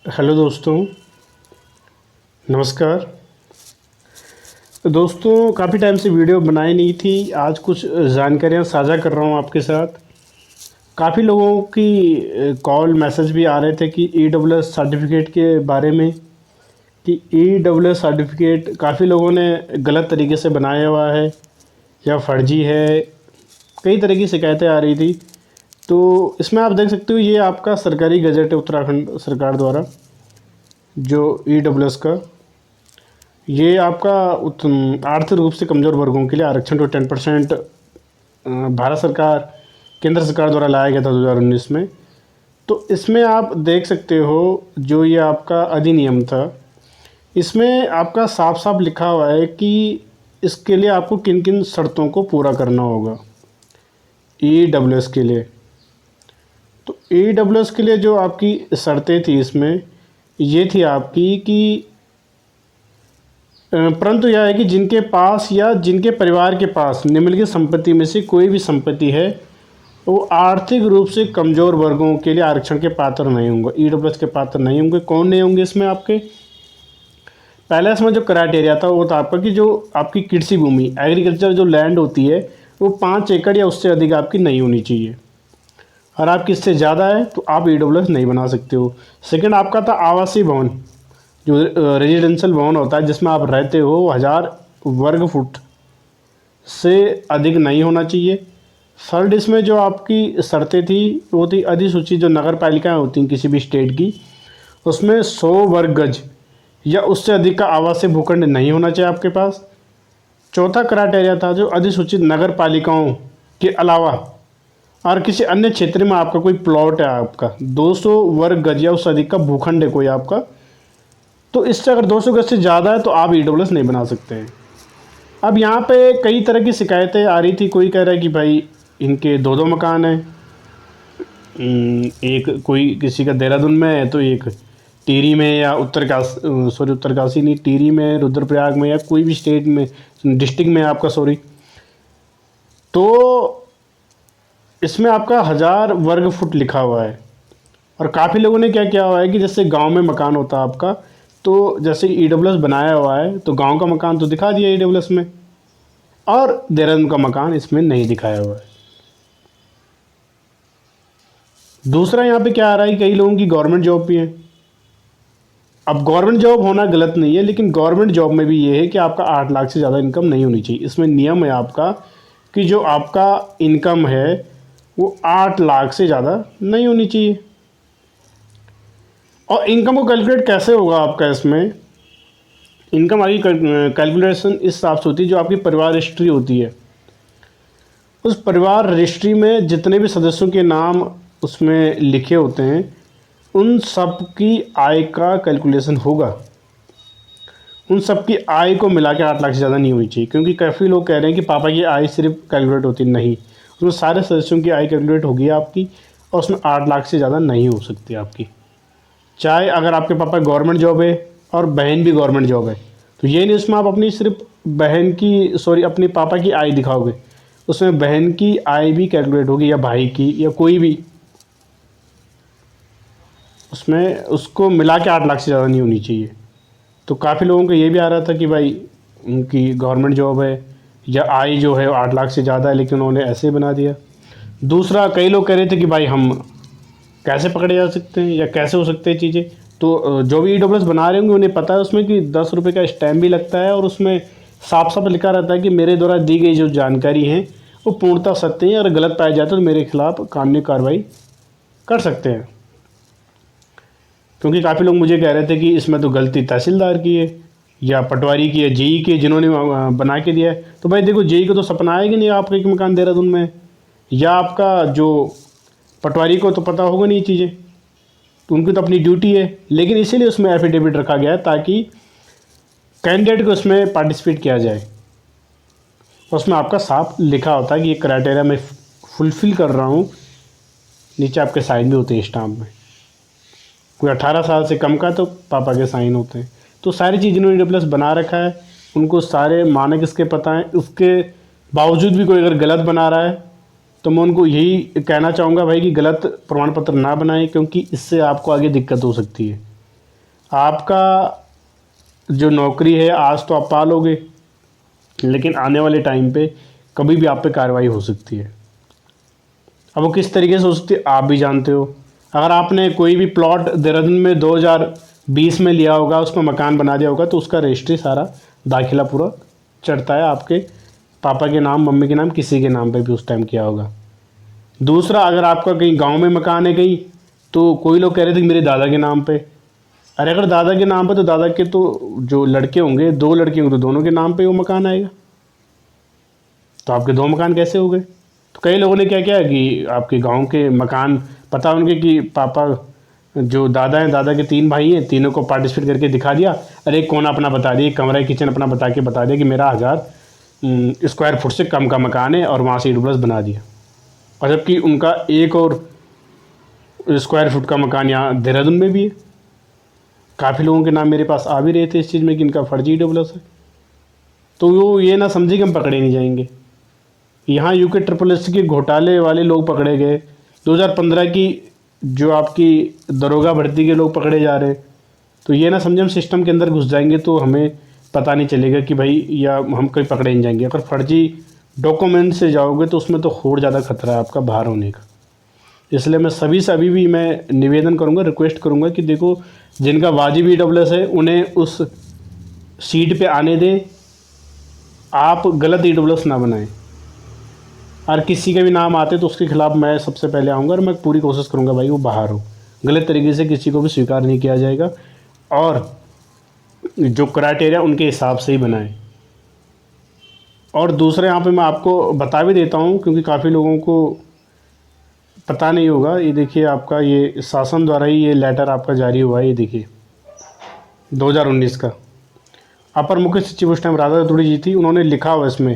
Hello दोस्तों, नमस्कार। तो दोस्तों, काफ़ी टाइम से वीडियो बनाई नहीं थी। आज कुछ जानकारियाँ साझा कर रहा हूँ आपके साथ। काफ़ी लोगों की कॉल मैसेज भी आ रहे थे कि EWS सर्टिफिकेट के बारे में, कि EWS सर्टिफिकेट काफ़ी लोगों ने गलत तरीके से बनाया हुआ है या फर्जी है। कई तरह की शिकायतें आ रही थी। तो इसमें आप देख सकते हो, ये आपका सरकारी गजट है उत्तराखंड सरकार द्वारा, जो EWS का। ये आपका आर्थिक रूप से कमज़ोर वर्गों के लिए आरक्षण तो 10% भारत सरकार, केंद्र सरकार द्वारा लाया गया था 2019 में। तो इसमें आप देख सकते हो, जो ये आपका अधिनियम था, इसमें आपका साफ साफ लिखा हुआ है कि इसके लिए आपको किन किन शर्तों को पूरा करना होगा EWS के लिए। तो EWS के लिए जो आपकी शर्तें थी, इसमें ये थी आपकी कि परंतु यह है कि जिनके पास या जिनके परिवार के पास निम्नलिखित संपत्ति में से कोई भी संपत्ति है, वो आर्थिक रूप से कमज़ोर वर्गों के लिए आरक्षण के पात्र नहीं होंगे, EWS के पात्र नहीं होंगे। कौन नहीं होंगे इसमें? आपके पहले इसमें जो क्राइटेरिया था वो था आपका कि जो आपकी कृषि भूमि, एग्रीकल्चर जो लैंड होती है, वो 5 एकड़ या उससे अधिक आपकी नहीं होनी चाहिए। और आपकी इससे ज़्यादा है तो आप EWS नहीं बना सकते हो। सेकेंड आपका था आवासीय भवन, जो रेजिडेंशियल भवन होता है जिसमें आप रहते हो, 1000 वर्ग फुट से अधिक नहीं होना चाहिए। थर्ड इसमें जो आपकी शर्तें थी वो थी अधिसूचित जो नगर पालिकाएँ होती हैं किसी भी स्टेट की, उसमें 100 वर्ग गज या उससे अधिक का आवासीय भूखंड नहीं होना चाहिए आपके पास। चौथा क्राइटेरिया था जो अधिसूचित नगर पालिकाओं के अलावा और किसी अन्य क्षेत्र में आपका कोई प्लॉट है, आपका 200 वर्ग गज या उससे अधिक का भूखंड है कोई आपका, तो इससे अगर 200 गज से ज़्यादा है तो आप EWS नहीं बना सकते हैं। अब यहाँ पे कई तरह की शिकायतें आ रही थी। कोई कह रहा है कि भाई इनके 2-2 मकान हैं, एक कोई किसी का देहरादून में है तो एक टिहरी में या उत्तरकाशी नहीं, टिहरी में, रुद्रप्रयाग में या कोई भी स्टेट में, डिस्ट्रिक्ट में आपका, सॉरी। तो इसमें आपका 1000 वर्ग फुट लिखा हुआ है। और काफ़ी लोगों ने क्या किया हुआ है कि जैसे गांव में मकान होता है आपका, तो जैसे EWS बनाया हुआ है तो गांव का मकान तो दिखा दिया EWS में, और देहरादून का मकान इसमें नहीं दिखाया हुआ है। दूसरा यहाँ पे क्या आ रहा है, कई लोगों की गवर्नमेंट जॉब भी है। अब गवर्नमेंट जॉब होना गलत नहीं है, लेकिन गवर्नमेंट जॉब में भी ये है कि आपका 8 लाख से ज़्यादा इनकम नहीं होनी चाहिए। इसमें नियम है आपका कि जो आपका इनकम है वो 8 लाख से ज़्यादा नहीं होनी चाहिए। और इनकम को कैलकुलेट कैसे होगा आपका? इसमें इनकम आगे कैलकुलेशन इस हिसाब से होती है, जो आपकी परिवार हिस्ट्री होती है, उस परिवार रजिस्ट्री में जितने भी सदस्यों के नाम उसमें लिखे होते हैं, उन सब की आय का कैलकुलेशन होगा। उन सब की आय को मिला के 8 लाख से ज़्यादा नहीं होनी चाहिए, क्योंकि काफ़ी लोग कह रहे हैं कि पापा की आय सिर्फ कैलकुलेट होती नहीं, उसमें सारे सदस्यों की आय कैलकुलेट होगी आपकी, और उसमें 8 लाख से ज़्यादा नहीं हो सकती आपकी। चाहे अगर आपके पापा गवर्नमेंट जॉब है और बहन भी गवर्नमेंट जॉब है, तो ये नहीं उसमें आप अपनी सिर्फ बहन की, सॉरी, अपने पापा की आय दिखाओगे, उसमें बहन की आय भी कैलकुलेट होगी या भाई की या कोई भी, उसमें उसको मिला के 8 लाख से ज़्यादा नहीं होनी चाहिए। तो काफ़ी लोगों को ये भी आ रहा था कि भाई उनकी गवर्नमेंट जॉब है या आय जो है 8 लाख से ज़्यादा है, लेकिन उन्होंने ऐसे बना दिया। दूसरा, कई लोग कह रहे थे कि भाई हम कैसे पकड़े जा सकते हैं या कैसे हो सकते हैं चीज़ें। तो जो भी EWS बना रहे होंगे उन्हें पता है उसमें कि 10 रुपये का स्टैम्प भी लगता है, और उसमें साफ साफ लिखा रहता है कि मेरे द्वारा दी गई जो जानकारी है वो पूर्णतः सत्य है, और गलत पाया जाता है तो मेरे खिलाफ कानूनी कार्रवाई कर सकते हैं। क्योंकि काफ़ी लोग मुझे कह रहे थे कि इसमें तो गलती तहसीलदार की है या पटवारी की है, JE की, जिन्होंने बना के दिया है। तो भाई देखो, JE को तो सपना आएगा नहीं आपका एक मकान देहरादून में, या आपका जो पटवारी को तो पता होगा नहीं चीज़ें, तो उनकी तो अपनी ड्यूटी है। लेकिन इसीलिए उसमें एफिडेविट रखा गया है ताकि कैंडिडेट को उसमें पार्टिसिपेट किया जाए। उसमें आपका साफ लिखा होता है कि ये क्राइटेरिया मैं फुलफ़िल कर रहा हूँ। नीचे आपके साइन भी होते हैं स्टाम्प में। कोई 18 साल से कम का तो पापा के साइन होते हैं। तो सारी चीज़ जिन्होंने EWS बना रखा है उनको सारे मानक इसके पता हैं। उसके बावजूद भी कोई अगर गलत बना रहा है तो मैं उनको यही कहना चाहूँगा भाई कि गलत प्रमाण पत्र ना बनाएं, क्योंकि इससे आपको आगे दिक्कत हो सकती है। आपका जो नौकरी है आज तो आप पा लोगे, लेकिन आने वाले टाइम पे कभी भी आप पे कार्रवाई हो सकती है। अब वो किस तरीके से हो सकती है आप भी जानते हो। अगर आपने कोई भी प्लॉट देहरादून में 2020 में लिया होगा, उसमें मकान बना दिया होगा, तो उसका रजिस्ट्री सारा दाखिला पूरा चढ़ता है आपके पापा के नाम, मम्मी के नाम, किसी के नाम पे भी उस टाइम किया होगा। दूसरा, अगर आपका कहीं गांव में मकान है कहीं, तो कोई लोग कह रहे थे कि मेरे दादा के नाम पे। अरे अगर दादा के नाम पे, तो दादा के तो जो लड़के होंगे, 2 लड़के होंगे, तो दोनों के नाम पे वो मकान आएगा। तो आपके 2 मकान कैसे हो गए? तो कई लोगों ने क्या किया कि आपके गांव के मकान पता उनके कि पापा जो दादा हैं, दादा के 3 भाई हैं, तीनों को पार्टिसिपेट करके दिखा दिया। अरे एक कोना अपना बता दिया, कमरा किचन अपना बता दिया कि मेरा 1000 स्क्वायर फुट से कम का मकान है, और वहाँ से ईडब्ल्यूएस बना दिया। और जबकि उनका 1 और स्क्वायर फुट का मकान यहाँ देहरादून में भी है। काफ़ी लोगों के नाम मेरे पास आ भी रहे थे इस चीज़ में कि इनका फर्जी ईडब्ल्यूएस है। तो वो ये ना समझे कि हम पकड़े नहीं जाएंगे। यहाँ यूके ट्रिपल एस के घोटाले वाले लोग पकड़े गए। 2015 की जो आपकी दरोगा भर्ती के लोग पकड़े जा रहे हैं। तो ये ना समझे हम सिस्टम के अंदर घुस जाएंगे तो हमें पता नहीं चलेगा कि भाई, या हम कहीं पकड़े नहीं जाएंगे। अगर फर्जी डॉक्यूमेंट से जाओगे तो उसमें तो और ज़्यादा खतरा है आपका बाहर होने का। इसलिए मैं सभी से अभी भी मैं निवेदन करूँगा, रिक्वेस्ट करूँगा कि देखो, जिनका वाजिब ईडब्ल्यूएस है उन्हें उस सीट पे आने दें। आप गलत ईडब्ल्यूएस ना बनाएं। और किसी का भी नाम आते तो उसके खिलाफ़ मैं सबसे पहले आऊँगा, और मैं पूरी कोशिश करूँगा भाई वो बाहर हो। गलत तरीके से किसी को भी स्वीकार नहीं किया जाएगा, और जो क्राइटेरिया उनके हिसाब से ही बनाएं। और दूसरे यहाँ पे मैं आपको बता भी देता हूँ, क्योंकि काफ़ी लोगों को पता नहीं होगा। ये देखिए, आपका ये शासन द्वारा ही ये लेटर आपका जारी हुआ है। ये देखिए 2019 का। अपर मुख्य सचिव उस टाइम राधा रतूड़ी जी थी। उन्होंने लिखा हुआ इसमें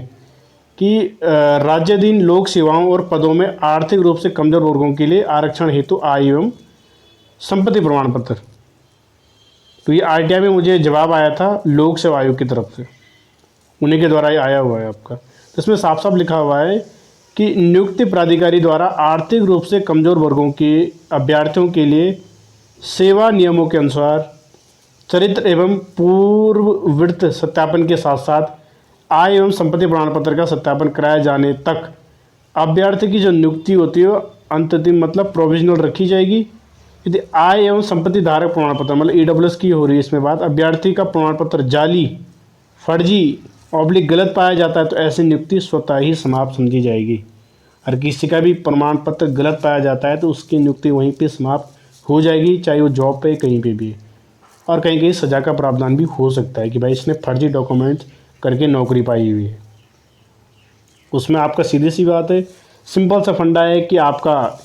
कि राज्याधीन लोक सेवाओं और पदों में आर्थिक रूप से कमजोर वर्गों के लिए आरक्षण हेतु आय एवं संपत्ति प्रमाण पत्र। तो ये आरटीआई में मुझे जवाब आया था लोक सेवा आयोग की तरफ से, उन्हीं के द्वारा ये आया हुआ है आपका। तो इसमें साफ साफ लिखा हुआ है कि नियुक्ति प्राधिकारी द्वारा आर्थिक रूप से कमजोर वर्गों के अभ्यर्थियों के लिए सेवा नियमों के अनुसार चरित्र एवं पूर्ववृत्त सत्यापन के साथ साथ आय एवं संपत्ति प्रमाण पत्र का सत्यापन कराए जाने तक अभ्यर्थी की जो नियुक्ति होती है अंतिम मतलब प्रोविजनल रखी जाएगी। यदि आय एवं संपत्ति धारक प्रमाण पत्र मतलब ईडब्ल्यूएस की हो रही है इसमें बात, अभ्यर्थी का प्रमाण पत्र जाली, फर्जी ऑब्लिक गलत पाया जाता है तो ऐसी नियुक्ति स्वतः ही समाप्त समझी जाएगी। और किसी का भी प्रमाण पत्र गलत पाया जाता है तो उसकी नियुक्ति वहीं पे समाप्त हो जाएगी, चाहे वो जॉब पे कहीं पे भी। और कहीं कहीं सज़ा का प्रावधान भी हो सकता है कि भाई इसने फर्जी डॉक्यूमेंट्स करके नौकरी पाई हुई है। उसमें आपका सीधी सी बात है, सिंपल सा फंडा है कि आपका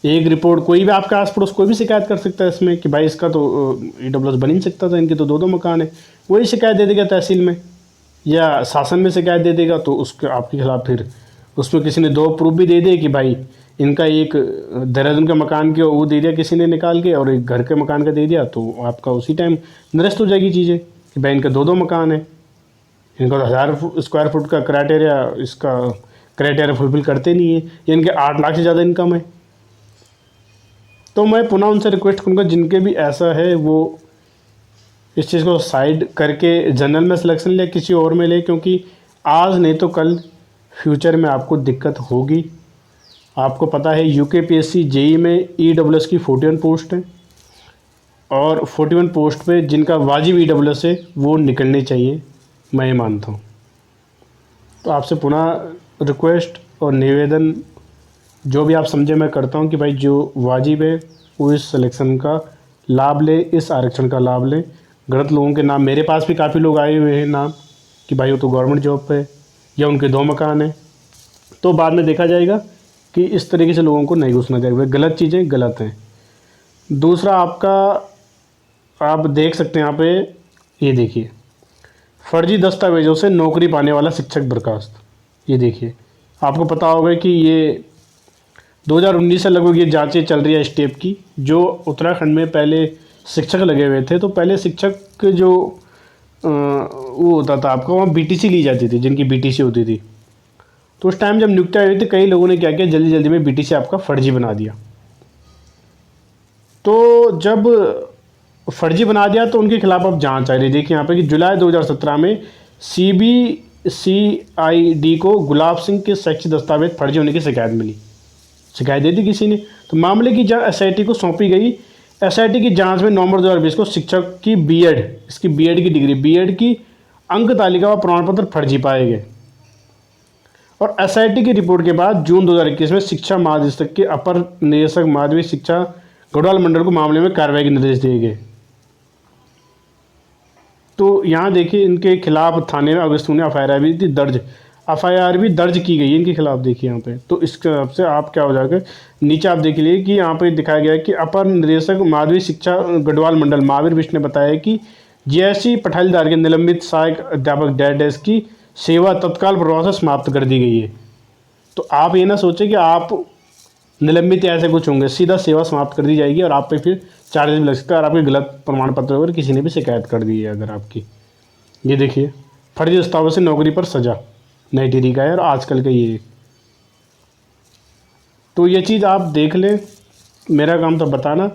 एक रिपोर्ट, कोई भी आपका आस पड़ोस कोई भी शिकायत कर सकता है इसमें कि भाई इसका तो ईडब्ल्यूएस बन ही नहीं सकता था, इनके तो 2 मकान है। वही शिकायत दे देगा तहसील में या शासन में शिकायत दे देगा, तो उसके आपके खिलाफ फिर उसमें किसी ने 2 प्रूफ भी दे दिए कि भाई इनका एक देहरादून के मकान के वो दे दिया किसी ने निकाल के, और एक घर के मकान का दे दिया, तो आपका उसी टाइम निरस्त हो जाएगी चीज़ें कि भाई इनका 2 मकान है, इनका 1000 स्क्वायर फुट का क्राइटेरिया, इसका क्राइटेरिया फुलफिल करते नहीं है, या इनके 8 लाख से ज़्यादा इनकम है। तो मैं पुनः उनसे रिक्वेस्ट करूँगा जिनके भी ऐसा है वो इस चीज़ को साइड करके जनरल में सिलेक्शन ले, किसी और में ले, क्योंकि आज नहीं तो कल फ्यूचर में आपको दिक्कत होगी। आपको पता है यूकेपीएससी जेई में ईडब्ल्यूएस की 41 पोस्ट है, और 41 पोस्ट पे जिनका वाजिब ईडब्ल्यूएस है वो निकलने चाहिए, मैं ये मानता हूँ। तो आपसे पुनः रिक्वेस्ट और निवेदन जो भी आप समझे मैं करता हूँ कि भाई जो वाजिब है वो इस सिलेक्शन का लाभ ले, इस आरक्षण का लाभ लें। गलत लोगों के नाम, मेरे पास भी काफ़ी लोग आए हुए हैं नाम कि भाई वो तो गवर्नमेंट जॉब पे है या उनके 2 मकान हैं, तो बाद में देखा जाएगा कि इस तरीके से लोगों को नहीं घुसना चाहिए। गलत चीज़ें गलत हैं। दूसरा आपका, आप देख सकते हैं यहाँ पे, ये देखिए फर्जी दस्तावेज़ों से नौकरी पाने वाला शिक्षक बर्खास्त। ये देखिए, आपको पता होगा कि ये 2019 से लगभग ये जांचें चल रही है स्टेप की। जो उत्तराखंड में पहले शिक्षक लगे हुए थे, तो पहले शिक्षक जो वो होता था आपका, वहाँ बीटीसी ली जाती थी, जिनकी बीटीसी होती थी। तो उस टाइम जब नियुक्ति हुई थी, कई लोगों ने क्या किया, जल्दी जल्दी में बीटीसी आपका फर्जी बना दिया। तो जब फर्जी बना दिया तो उनके खिलाफ अब जांच आ रही है। देखिए यहाँ पे कि जुलाई 2017 में CBCID को गुलाब सिंह के शैक्षिक दस्तावेज फर्जी होने की शिकायत मिली। शिकायत दे दी किसी ने, तो मामले की जांच SIT को सौंपी गई। SIT की जांच में नवंबर 2020 को शिक्षक की इसकी बीएड की डिग्री, बीएड की अंक तालिका व प्रमाण पत्र फर्जी पाए गए। और SIT की रिपोर्ट के बाद जून 2021 में शिक्षा महानिदेशक के अपर निदेशक माध्यमिक शिक्षा गढ़वाल मंडल को मामले में कार्रवाई के निर्देश दिए गए। तो यहाँ देखिए इनके खिलाफ थाने में अगस्त में FIR भी दर्ज की गई है इनके खिलाफ। देखिए यहाँ पे, तो इसके हिसाब से आप क्या हो जाएगा, नीचे आप देख लीजिए कि यहाँ पे दिखाया गया है कि अपर निदेशक माध्यमिक शिक्षा गढ़वाल मंडल महावीर विष्णु ने बताया कि GSC पठालीदार के निलंबित सहायक अध्यापक डैश की सेवा तत्काल प्रभाव से समाप्त कर दी गई है। तो आप ये ना सोचें कि आप निलंबित ऐसे कुछ होंगे, सीधा सेवा समाप्त कर दी जाएगी और आप पे फिर चार्जेस भी लग सकता है। और आपके गलत प्रमाण पत्र अगर किसी ने भी शिकायत कर दी है अगर आपकी, ये देखिए फर्जी दस्तावेज से नौकरी पर सजा, नई टिहरी का है और आजकल का ये। तो ये चीज़ आप देख लें, मेरा काम तो बताना,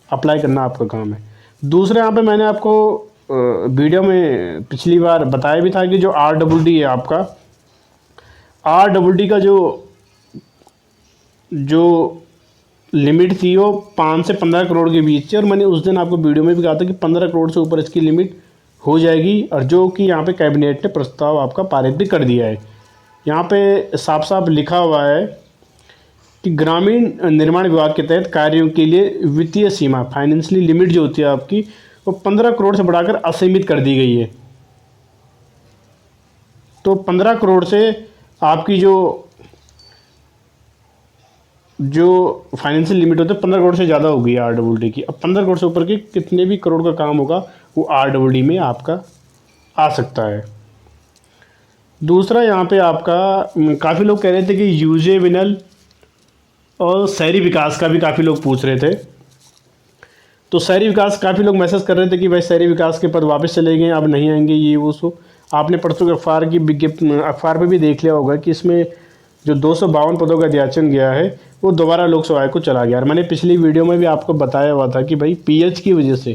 अप्लाई करना आपका काम है। दूसरे यहाँ पे मैंने आपको वीडियो में पिछली बार बताया भी था कि जो RDD है आपका, RDD का जो लिमिट थी वो 5 से 15 करोड़ के बीच थी। और मैंने उस दिन आपको वीडियो में भी कहा था कि 15 करोड़ से ऊपर इसकी लिमिट हो जाएगी, और जो कि यहाँ पे कैबिनेट ने प्रस्ताव आपका पारित भी कर दिया है। यहाँ पे साफ साफ लिखा हुआ है कि ग्रामीण निर्माण विभाग के तहत कार्यों के लिए वित्तीय सीमा, फाइनेंशियली लिमिट जो होती है आपकी, वो 15 करोड़ से बढ़ाकर असीमित कर दी गई है। तो 15 करोड़ से आपकी जो फाइनेंशियल लिमिट होता है 15 करोड़ से ज़्यादा हो गई RDD की। अब 15 करोड़ से ऊपर के कितने भी करोड़ का काम होगा वो RDD में आपका आ सकता है। दूसरा यहाँ पे आपका काफ़ी लोग कह रहे थे कि यूजेविनल और शहरी विकास का भी काफ़ी लोग पूछ रहे थे। तो शहरी विकास काफ़ी लोग मैसेज कर रहे थे कि भाई शहरी विकास के पद वापस चले गए, अब नहीं आएंगे, ये वो सो। आपने परसों के अखबार पे भी देख लिया होगा कि इसमें जो 252 पदों का अध्याचन गया है वो दोबारा लोकसभा आयोग को चला गया। और मैंने पिछली वीडियो में भी आपको बताया हुआ था कि भाई PH की वजह से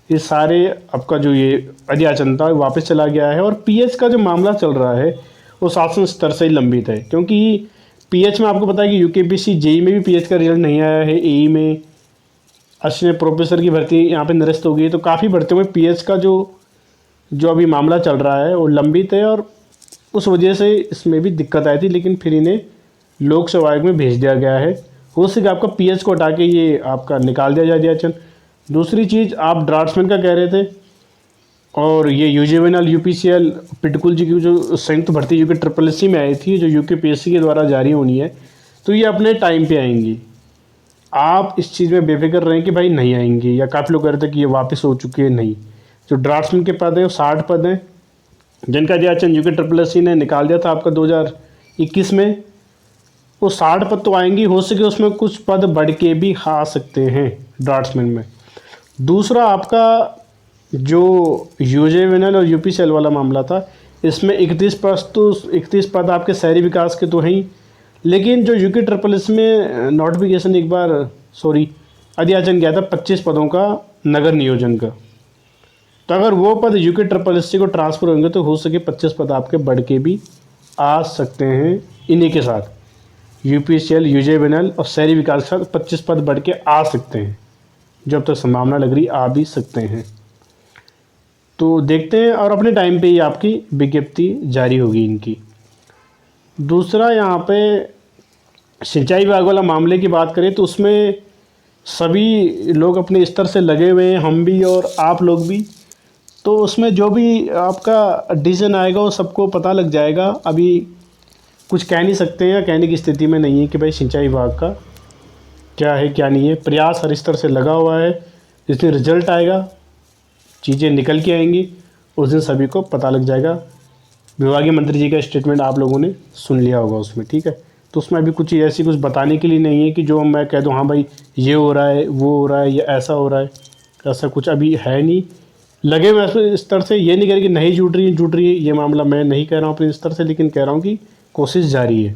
ये सारे आपका जो ये अध्याचन था वापस चला गया है। और PH का जो मामला चल रहा है वो शासन स्तर से ही लंबित है, क्योंकि PH में आपको पता है कि UKPC JEE में भी PH का रिजल्ट नहीं आया है, AE में असिस्टेंट प्रोफेसर की भर्ती यहाँ पे निरस्त हो गई है। तो काफ़ी भर्तियों में PH का जो अभी मामला चल रहा है वो लंबित है, और उस वजह से इसमें भी दिक्कत आई थी। लेकिन फिर इन्हें लोकसभा आयोग में भेज दिया गया है। हो सके आपका PH को हटा के ये आपका निकाल दिया जाए अध्याचन। दूसरी चीज़ आप ड्राफ्ट्समैन का कह रहे थे, और ये यूजेविनल UPCL पिटकुल जी की जो संयुक्त भर्ती जो कि SSSC में आई थी, जो UKPSC के द्वारा जारी होनी है, तो ये अपने टाइम पे आएंगी। आप इस चीज़ में बेफिक्र रहें कि भाई नहीं आएंगी, या काफ़ी लोग कह रहे थे कि ये वापस हो चुके हैं। नहीं, जो ड्राफ्ट्समैन के पद हैं वो 60 पद हैं, जिनका अध्याचन UKSSC ने निकाल दिया था आपका 2021 में। वो 60 पद तो आएंगी, हो सके उसमें कुछ पद बढ़ के भी आ सकते हैं ड्राफ्ट्समैन में। दूसरा आपका जो यूजेविनल और UPCL वाला मामला था, इसमें 31 पद आपके शहरी विकास के तो हैं ही, लेकिन जो UKSSC में नोटिफिकेशन अध्याचन गया था 25 पदों का नगर नियोजन का। तो अगर वो पद UKSSC को ट्रांसफ़र होंगे तो हो सके 25 पद आपके बढ़ के भी आ सकते हैं। इन्हीं के साथ UPCL, यूजेविनल और शहरी विकास के साथ 25 पद बढ़ के आ सकते हैं, जब तक संभावना लग रही आ भी सकते हैं। तो देखते हैं, और अपने टाइम पे ही आपकी विज्ञप्ति जारी होगी इनकी। दूसरा यहाँ पे सिंचाई विभाग वाला मामले की बात करें तो उसमें सभी लोग अपने स्तर से लगे हुए हैं, हम भी और आप लोग भी। तो उसमें जो भी आपका डिसीजन आएगा वो सबको पता लग जाएगा। अभी कुछ कह नहीं सकते हैं, या कहने की स्थिति में नहीं है कि भाई सिंचाई विभाग का क्या है क्या नहीं है। प्रयास हर स्तर से लगा हुआ है, जिस दिन रिजल्ट आएगा, चीज़ें निकल के आएंगी, उस दिन सभी को पता लग जाएगा। विभागीय मंत्री जी का स्टेटमेंट आप लोगों ने सुन लिया होगा उसमें, ठीक है। तो उसमें अभी कुछ ऐसी कुछ बताने के लिए नहीं है कि जो मैं कह दूँ हाँ भाई ये हो रहा है, वो हो रहा है, या ऐसा हो रहा है, ऐसा कुछ अभी है नहीं। लगे वैसे स्तर से ये नहीं कह रही कि नहीं जुट रही है, ये मामला मैं नहीं कह रहा हूँ अपने स्तर से, लेकिन कह रहा हूँ कि कोशिश जारी है।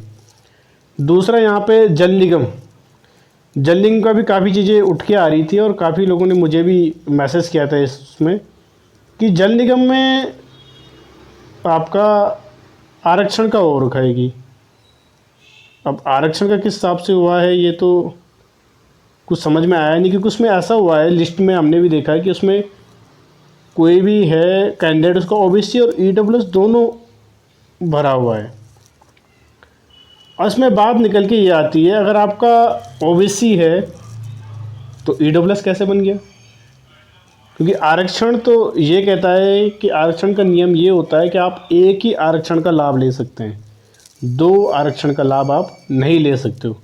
दूसरा यहाँ पे जल निगम जल निगम का भी काफ़ी चीज़ें उठ के आ रही थी और काफ़ी लोगों ने मुझे भी मैसेज किया था इसमें कि जल निगम में आपका आरक्षण का और खाएगी। अब आरक्षण का किस हिसाब से हुआ है ये तो कुछ समझ में आया नहीं, क्योंकि उसमें ऐसा हुआ है, लिस्ट में हमने भी देखा है कि उसमें कोई भी है कैंडिडेट उसका ओबीसी और ईडब्ल्यूएस दोनों भरा हुआ है। और इसमें बात निकल के ये आती है, अगर आपका ओबीसी है तो ईडब्ल्यूएस कैसे बन गया? क्योंकि आरक्षण तो ये कहता है कि आरक्षण का नियम ये होता है कि आप एक ही आरक्षण का लाभ ले सकते हैं, दो आरक्षण का लाभ आप नहीं ले सकते हो।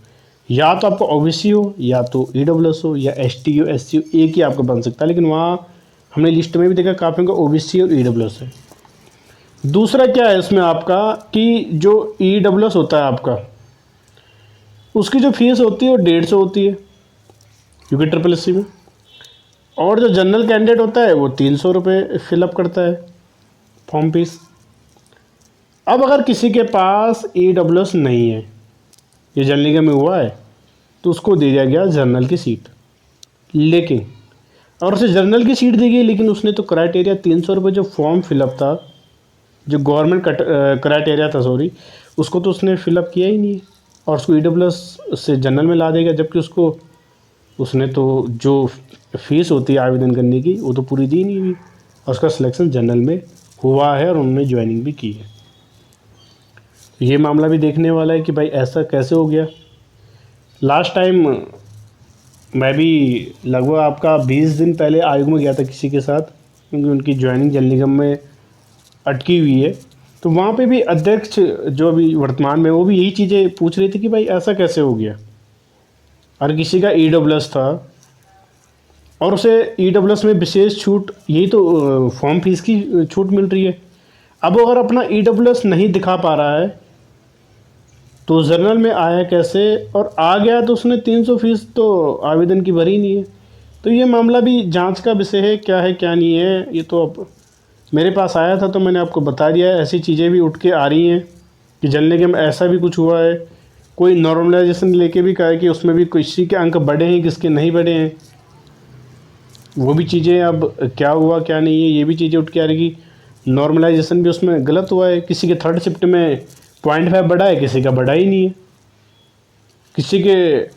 या तो आपका ओबीसी हो, या तो ईडब्ल्यूएस हो, या एसटी हो, एससी हो, एक ही आपका बन सकता है। लेकिन वहाँ हमने लिस्ट में भी देखा काफ़ी का ओबीसी और ईडब्ल्यूएस है। दूसरा क्या है इसमें आपका कि जो ईडब्ल्यूएस होता है आपका, उसकी जो फीस होती है वो 150 होती है क्योंकि ट्रिपल एस सी में, और जो जनरल कैंडिडेट होता है वो 300 रुपये फिलअप करता है फॉर्म फीस। अब अगर किसी के पास ईडब्ल्यूएस नहीं है, ये जल निगम में हुआ है, तो उसको दे दिया गया जनरल की सीट। लेकिन और उसे जनरल की सीट दी गई, लेकिन उसने तो क्राइटेरिया 300 रुपये जो फॉर्म फिलअप था, जो गवर्नमेंट क्राइटेरिया था सॉरी, उसको तो उसने फिलअप किया ही नहीं, और उसको ईडब्ल्यूएस से जनरल में ला देगा, जबकि उसने तो जो फीस होती है आवेदन करने की वो तो पूरी दी नहीं हुई, और उसका सिलेक्शन जनरल में हुआ है और उन्होंने ज्वाइनिंग भी की है। तो ये मामला भी देखने वाला है कि भाई ऐसा कैसे हो गया। लास्ट टाइम मैं भी लगभग आपका 20 दिन पहले आयोग में गया था किसी के साथ, क्योंकि उनकी ज्वाइनिंग जल निगम में अटकी हुई है। तो वहाँ पे भी अध्यक्ष जो अभी वर्तमान में, वो भी यही चीज़ें पूछ रही थी कि भाई ऐसा कैसे हो गया। और किसी का ईडब्ल्यूएस था और उसे ईडब्ल्यूएस में विशेष छूट, यही तो फॉर्म फीस की छूट मिल रही है। अब अगर अपना ईडब्ल्यूएस नहीं दिखा पा रहा है तो जनरल में आया कैसे, और आ गया तो उसने 300 फीस तो आवेदन की भरी नहीं है। तो ये मामला भी जांच का विषय है, क्या है क्या नहीं है। ये तो अब मेरे पास आया था तो मैंने आपको बता दिया है। ऐसी चीज़ें भी उठ के आ रही हैं कि जल निगम में ऐसा भी कुछ हुआ है। कोई नॉर्मलाइजेशन लेके भी कहा है कि उसमें भी किसी के अंक बढ़े हैं, किसके नहीं बढ़े हैं। वो भी चीज़ें अब क्या हुआ क्या नहीं है, ये भी चीज़ें उठ के आ रही कि नॉर्मलाइजेशन भी उसमें गलत हुआ है। किसी के थर्ड शिफ्ट में 0.5 बढ़ा है, किसी का बढ़ा ही नहीं है। किसी के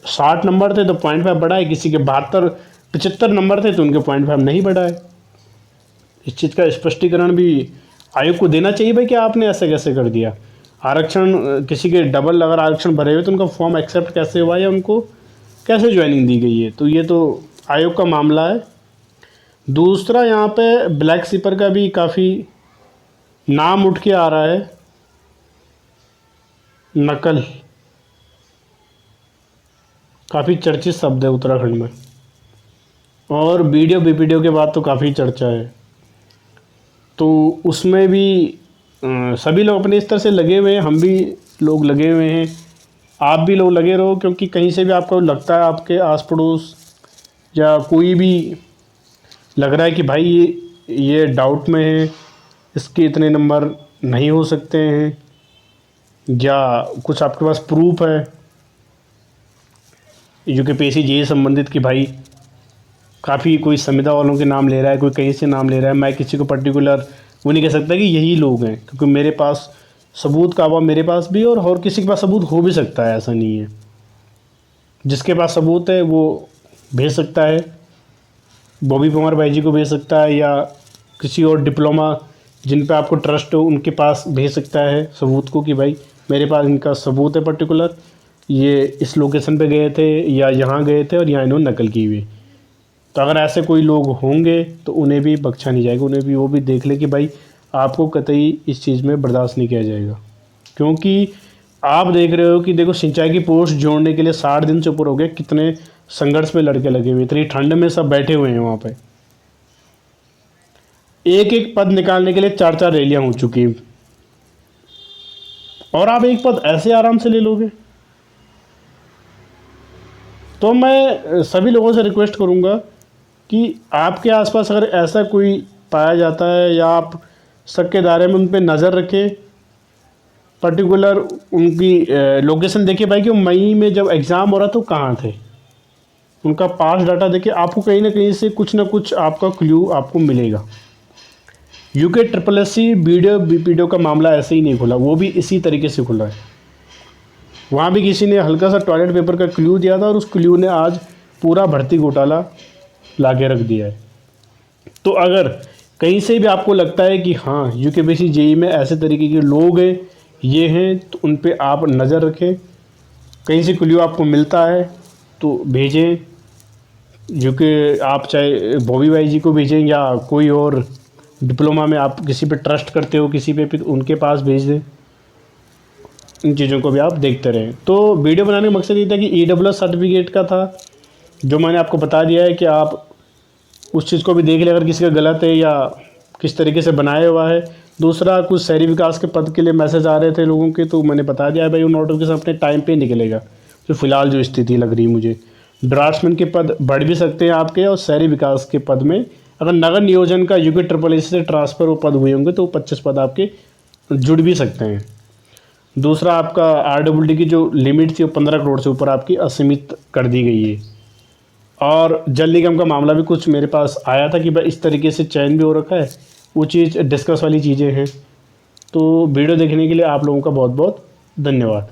60 नंबर थे तो 0.5 बढ़ा है, किसी के 72-75 नंबर थे तो उनके 0.5 नहीं बढ़ा है। इस चीज़ का स्पष्टीकरण भी आयोग को देना चाहिए भाई कि आपने ऐसे कैसे कर दिया। आरक्षण किसी के डबल अगर आरक्षण भरे हुए तो उनका फॉर्म एक्सेप्ट कैसे हुआ या उनको कैसे ज्वाइनिंग दी गई है। तो ये तो आयोग का मामला है। दूसरा यहाँ पे ब्लैक स्लीपर का भी काफ़ी नाम उठ के आ रहा है, नकल। काफ़ी चर्चित शब्द है उत्तराखंड में, और वीडियो बीपीडीओ के बाद तो काफ़ी चर्चा है। तो उसमें भी सभी लोग अपने स्तर से लगे हुए हैं, हम भी लोग लगे हुए हैं, आप भी लोग लगे रहो, क्योंकि कहीं से भी आपको लगता है आपके आस पड़ोस या कोई भी लग रहा है कि भाई ये डाउट में है, इसके इतने नंबर नहीं हो सकते हैं, या कुछ आपके पास प्रूफ है यूकेपीएससी जेईई संबंधित कि भाई काफ़ी कोई संविदा वालों के नाम ले रहा है, कोई कहीं से नाम ले रहा है, मैं किसी को पर्टिकुलर वो नहीं कह सकता कि यही लोग हैं, क्योंकि मेरे पास सबूत का अभाव मेरे पास भी और किसी के पास सबूत हो भी सकता है, ऐसा नहीं है। जिसके पास सबूत है वो भेज सकता है, बॉबी पवार भाई जी को भेज सकता है, या किसी और डिप्लोमा जिन पे आपको ट्रस्ट हो उनके पास भेज सकता है सबूत को कि भाई मेरे पास इनका सबूत है पर्टिकुलर, ये इस लोकेशन पे गए थे या यहाँ गए थे और यहाँ इन्होंने नकल की हुई। तो अगर ऐसे कोई लोग होंगे तो उन्हें भी बख्शा नहीं जाएगा, उन्हें भी वो भी देख ले कि भाई आपको कतई इस चीज़ में बर्दाश्त नहीं किया जाएगा। क्योंकि आप देख रहे हो कि देखो सिंचाई की पोस्ट जोड़ने के लिए 60 दिन से ऊपर हो गए, कितने संघर्ष में लड़के लगे हुए, इतनी ठंड में सब बैठे हुए हैं वहाँ पे। एक एक पद निकालने के लिए 4-4 रैलियाँ हो चुकी हैं, और आप एक पद ऐसे आराम से ले लोगे। तो मैं सभी लोगों से रिक्वेस्ट करूँगा कि आपके आसपास अगर ऐसा कोई पाया जाता है या आप शक के दायरे में उन पर नज़र रखें, पर्टिकुलर उनकी लोकेशन देखिए भाई कि मई में जब एग्ज़ाम हो रहा था तो कहाँ थे, उनका पास डाटा देखिए, आपको कहीं ना कहीं से कुछ ना कुछ आपका क्लू आपको मिलेगा। यूके ट्रिपल एस सी बीपीडीओ का मामला ऐसे ही नहीं खुला, वो भी इसी तरीके से खुला है। वहाँ भी किसी ने हल्का सा टॉयलेट पेपर का क्लू दिया था और उस क्लू ने आज पूरा भर्ती घोटाला ला के रख दिया है। तो अगर कहीं से भी आपको लगता है कि हाँ यूकेपीएससी जेई में ऐसे तरीके के लोग हैं, ये हैं, तो उन पे आप नज़र रखें। कहीं से क्लू आपको मिलता है तो भेजें, जो कि आप चाहे बॉबी भाई जी को भेजें या कोई और डिप्लोमा में आप किसी पे ट्रस्ट करते हो किसी पे, फिर उनके पास भेज दें। इन चीज़ों को भी आप देखते रहें। तो वीडियो बनाने का मकसद ये था कि EWS सर्टिफिकेट का था, जो मैंने आपको बता दिया है कि आप उस चीज़ को भी देख लें अगर किसी का गलत है या किस तरीके से बनाया हुआ है। दूसरा, कुछ शहरी विकास के पद के लिए मैसेज आ रहे थे लोगों के, तो मैंने बता दिया है भाई, वो नोटिफिकेशन अपने टाइम पे निकलेगा। तो फिलहाल जो स्थिति लग रही है मुझे, ड्राफ्ट्समैन के पद बढ़ भी सकते हैं आपके, और शहरी विकास के पद में अगर नगर नियोजन का यूके ट्रिपल एस से ट्रांसफ़र वो पद हुए होंगे तो 25 पद आपके जुड़ भी सकते हैं। दूसरा, आपका RWD की जो लिमिट थी वो 15 करोड़ से ऊपर आपकी असीमित कर दी गई है। और जल निगम का मामला भी कुछ मेरे पास आया था कि भाई इस तरीके से चयन भी हो रखा है, वो चीज़ डिस्कस वाली चीज़ें हैं। तो वीडियो देखने के लिए आप लोगों का बहुत बहुत धन्यवाद।